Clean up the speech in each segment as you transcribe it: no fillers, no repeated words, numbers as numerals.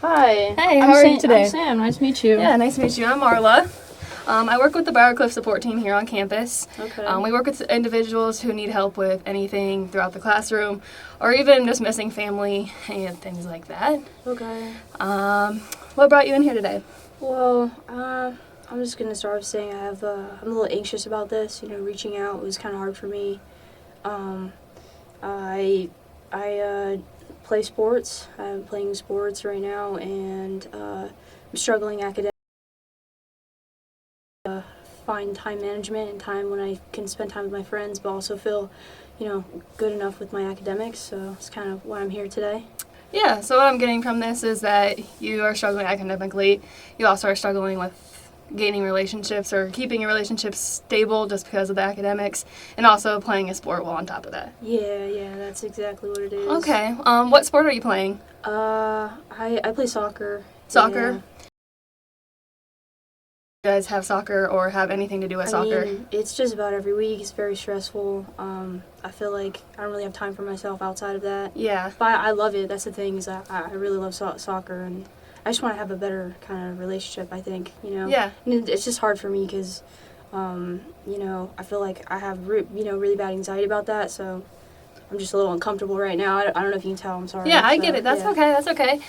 Hi. Hey, how are you today? I'm Sam. Nice to meet you. Yeah, nice to meet you. I'm Marla. I work with the Briarcliff support team here on campus. Okay. We work with individuals who need help with anything throughout the classroom or even just missing family and things like that. Okay. What brought you in here today? Well, I'm just gonna start off saying I'm a little anxious about this. Reaching out was kind of hard for me. I play sports. I'm playing sports right now, and I'm struggling academically. Find time management and time when I can spend time with my friends, but also feel, good enough with my academics. So it's kind of why I'm here today. Yeah, so what I'm getting from this is that you are struggling academically. You also are struggling with gaining relationships or keeping your relationships stable just because of the academics, and also playing a sport while on top of that. Yeah, that's exactly what it is. Okay, what sport are you playing? I play soccer. Soccer? Yeah. You guys have soccer or have anything to do with soccer? I mean, it's just about every week. It's very stressful. I feel like I don't really have time for myself outside of that. Yeah. But I love it. That's the thing is I really love soccer, and I just want to have a better kind of relationship, I think, Yeah. And it's just hard for me because, I feel like I have, really bad anxiety about that, so I'm just a little uncomfortable right now. I don't know if you can tell. I'm sorry. Yeah, I get it. That's okay. That's okay.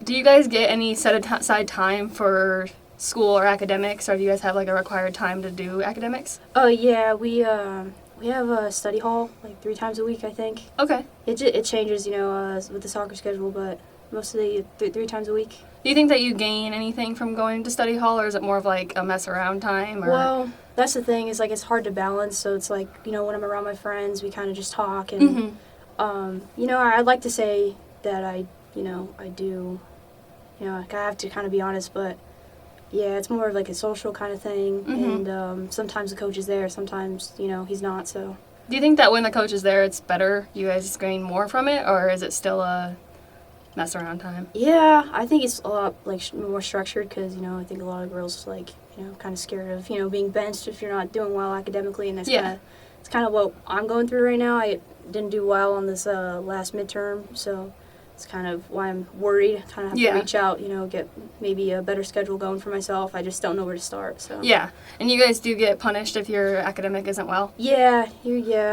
Do you guys get any set aside time for school or academics, or do you guys have like a required time to do academics? Oh, yeah, we have a study hall like 3 times a week, I think. Okay. It changes, with the soccer schedule, but mostly 3 times a week. Do you think that you gain anything from going to study hall, or is it more of like a mess around time? Or? Well, that's the thing is like it's hard to balance. So it's like when I'm around my friends, we kind of just talk, and I'd like to say that I do, like I have to kind of be honest, but yeah, it's more of like a social kind of thing, and sometimes the coach is there, sometimes he's not. So. Do you think that when the coach is there, it's better? You guys gain more from it, or is it still a mess around time? Yeah, I think it's a lot more structured because I think a lot of girls kind of scared of being benched if you're not doing well academically, and it's kind of what I'm going through right now. I didn't do well on this last midterm, so it's kind of why I'm worried. Kind of have to reach out, get maybe a better schedule going for myself. I just don't know where to start. So yeah, and you guys do get punished if your academic isn't well. Yeah.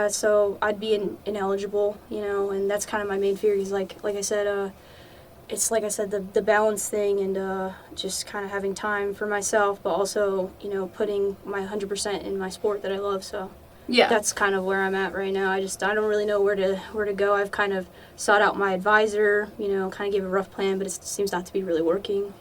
So I'd be ineligible, and that's kind of my main fear. Is like I said, it's like I said, the balance thing, and just kind of having time for myself, but also putting my 100% in my sport that I love. So yeah, that's kind of where I'm at right now. I don't really know where to go. I've kind of sought out my advisor, kind of gave a rough plan, but it seems not to be really working.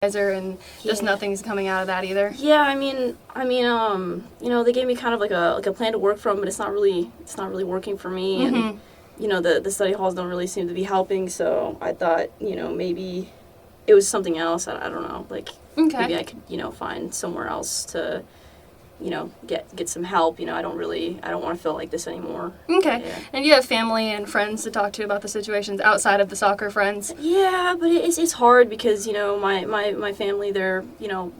And just nothing's coming out of that either. Yeah, I mean, they gave me kind of like a plan to work from, but it's not really working for me, and the study halls don't really seem to be helping. So I thought, maybe it was something else. I don't know, maybe I could find somewhere else to get some help. I don't want to feel like this anymore. Okay. Yeah. And you have family and friends to talk to about the situations outside of the soccer friends? Yeah, but it's hard because, my family, they're,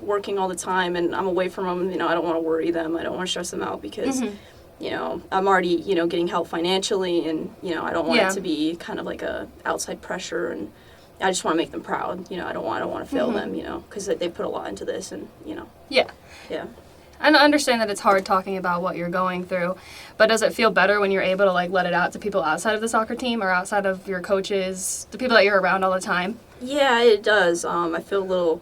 working all the time, and I'm away from them. I don't want to worry them. I don't want to stress them out because, I'm already, getting help financially, and, I don't want it to be kind of like a outside pressure, and I just want to make them proud. I don't want to fail them, because they put a lot into this, and, Yeah. Yeah. I understand that it's hard talking about what you're going through, but does it feel better when you're able to let it out to people outside of the soccer team or outside of your coaches, the people that you're around all the time? Yeah, it does. I feel a little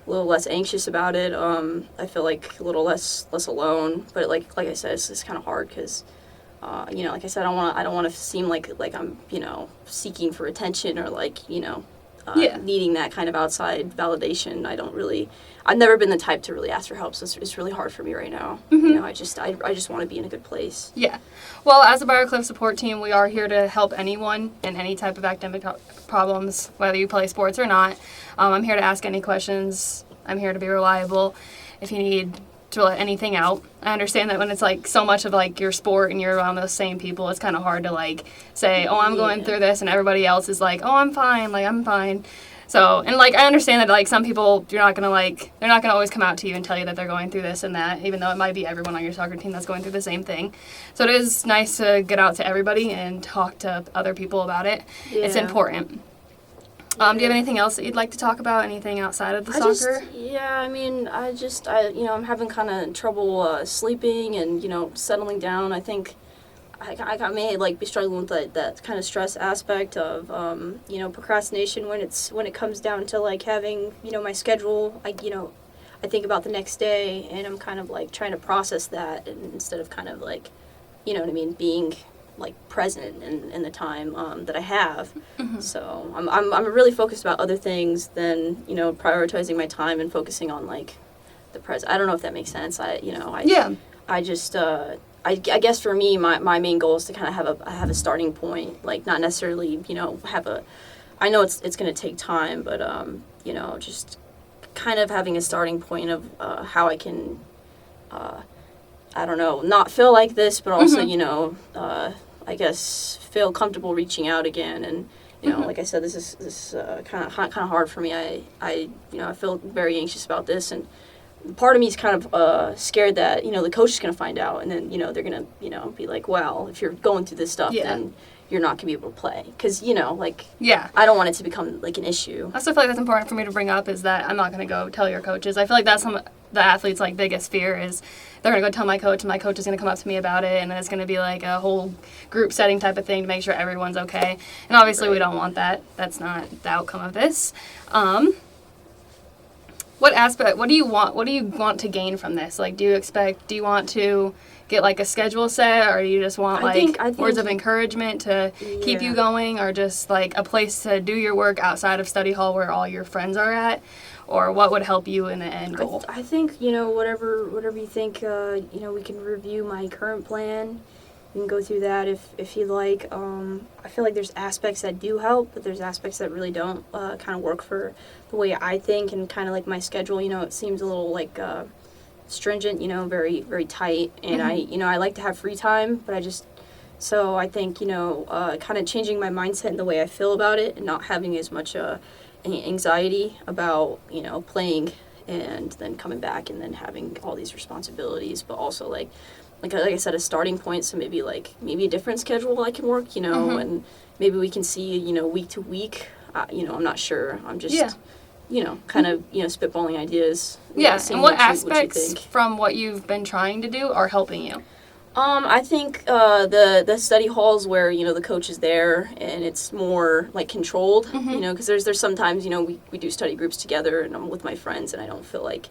less anxious about it. I feel like a little less alone. But like I said, it's kind of hard because, like I said, I don't want to seem like I'm seeking for attention or needing that kind of outside validation. I've never been the type to really ask for help, so it's really hard for me right now. I just want to be in a good place. Yeah. Well, as a Briarcliff support team, we are here to help anyone in any type of academic problems, whether you play sports or not. I'm here to ask any questions. I'm here to be reliable. If you need to let anything out. I understand that when it's so much of your sport and you're around those same people, it's kind of hard to say, oh, I'm going through this, and everybody else is oh, I'm fine, I'm fine. So, and like I understand that like some people they're not gonna always come out to you and tell you that they're going through this and that, even though it might be everyone on your soccer team that's going through the same thing. So it is nice to get out to everybody and talk to other people about it. It's Yeah. important. Do you have anything else that you'd like to talk about? Anything outside of the soccer? I mean, I'm having kind of trouble sleeping and, settling down. I think I may like be struggling with that kind of stress aspect of, procrastination when it comes down to like having, my schedule. I think about the next day and I'm kind of like trying to process that and instead of kind of like, being like present in the time that I have. So I'm really focused about other things than prioritizing my time and focusing on like the present. I don't know if that makes sense. Yeah. I just I guess for me my main goal is to kind of have a starting point, like not necessarily have a. I know it's going to take time, but just kind of having a starting point of how I can. I don't know, not feel like this, but also, I guess feel comfortable reaching out again. And, like I said, this is kind of hard for me. I feel very anxious about this. And part of me is kind of scared that, the coach is going to find out. And then, they're going to, be like, well, if you're going through this stuff, then you're not going to be able to play. Because, I don't want it to become, like, an issue. I also feel like that's important for me to bring up is that I'm not going to go tell your coaches. I feel like that's the athlete's, like, biggest fear is they're going to go tell my coach, and my coach is going to come up to me about it, and then it's going to be, like, a whole group setting type of thing to make sure everyone's okay. And obviously we don't want that. That's not the outcome of this. What do you want to gain from this? Like, do you want to get like a schedule set, or do you just want I think words of encouragement to keep you going, or just like a place to do your work outside of study hall where all your friends are at, or what would help you in the end goal? I think whatever you think, we can review my current plan. You can go through that if you'd like. I feel like there's aspects that do help, but there's aspects that really don't kind of work for the way I think and kind of like my schedule. It seems a little like stringent, very, very tight. And I like to have free time, but so I think, kind of changing my mindset and the way I feel about it and not having as much anxiety about, playing and then coming back and then having all these responsibilities, but also like I said, a starting point. So maybe a different schedule I can work, and maybe we can see, week to week. I'm not sure. I'm just, kind of, spitballing ideas. Yeah. And what aspects from what you've been trying to do are helping you? I think the study halls where the coach is there and it's more like controlled. Because there's sometimes we do study groups together and I'm with my friends and I don't feel like.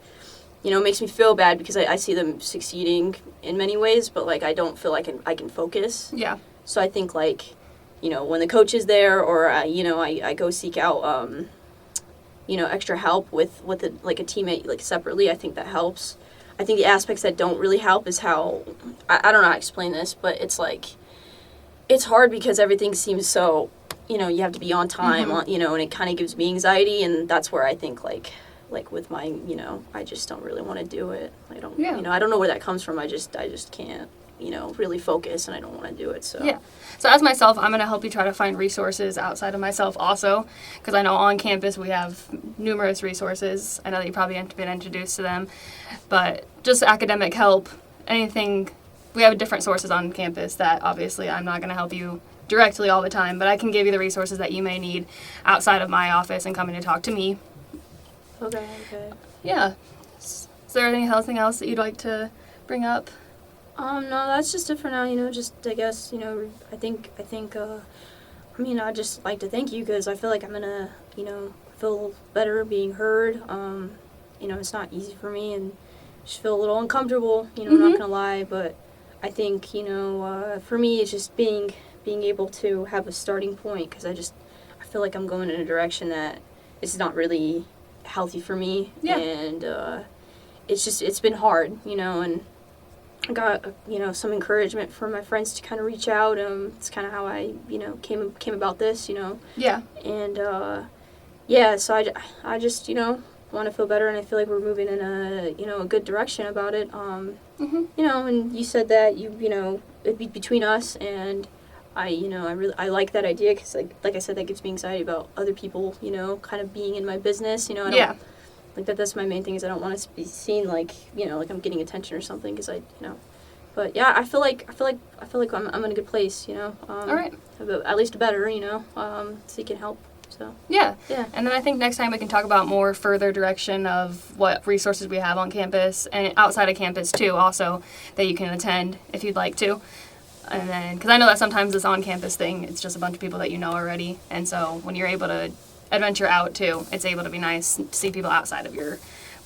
It makes me feel bad because I see them succeeding in many ways, but, I don't feel like I can focus. Yeah. So I think, when the coach is there or, I go seek out, extra help with a teammate, separately, I think that helps. I think the aspects that don't really help is how, I don't know how to explain this, but it's, it's hard because everything seems so, you have to be on time, and it kind of gives me anxiety, and that's where I think, with my, I just don't really want to do it. I don't, I don't know where that comes from. I just can't, really focus and I don't want to do it. So yeah. So as myself, I'm going to help you try to find resources outside of myself also, because I know on campus we have numerous resources. I know that you probably haven't been introduced to them, but just academic help, anything, we have different sources on campus that obviously I'm not going to help you directly all the time, but I can give you the resources that you may need outside of my office and coming to talk to me. Okay. Yeah. Is there anything else that you'd like to bring up? No, that's just it for now. Just I guess I think I'd just like to thank you because I feel like I'm gonna feel better being heard. It's not easy for me and just feel a little uncomfortable. I'm not gonna lie, but I think for me it's just being able to have a starting point because I feel like I'm going in a direction that is not really healthy for me, and it's been hard, and I got some encouragement from my friends to kind of reach out. It's kind of how I came about this, Yeah. And so I just want to feel better, and I feel like we're moving in a good direction about it. And you said that it'd be between us, and I like that idea because like I said, that gives me anxiety about other people, kind of being in my business. I don't, Yeah. like that's my main thing is I don't want to be seen like like I'm getting attention or something because But yeah, I feel like I'm in a good place. All right. At least better. Seeking help. So Yeah. yeah. And then I think next time we can talk about more further direction of what resources we have on campus and outside of campus too, also that you can attend if you'd like to. And then, because I know that sometimes this on-campus thing, it's just a bunch of people that you know already. And so when you're able to adventure out too, it's able to be nice to see people outside of your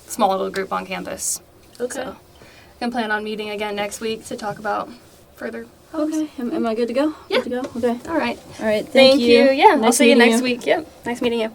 small little group on campus. Okay. So I can plan on meeting again next week to talk about further. Okay. Am I good to go? Yeah. Good to go? Okay. All right. All right. Thank you. Yeah, I'll Nice see you meeting next week. Yep. Nice meeting you.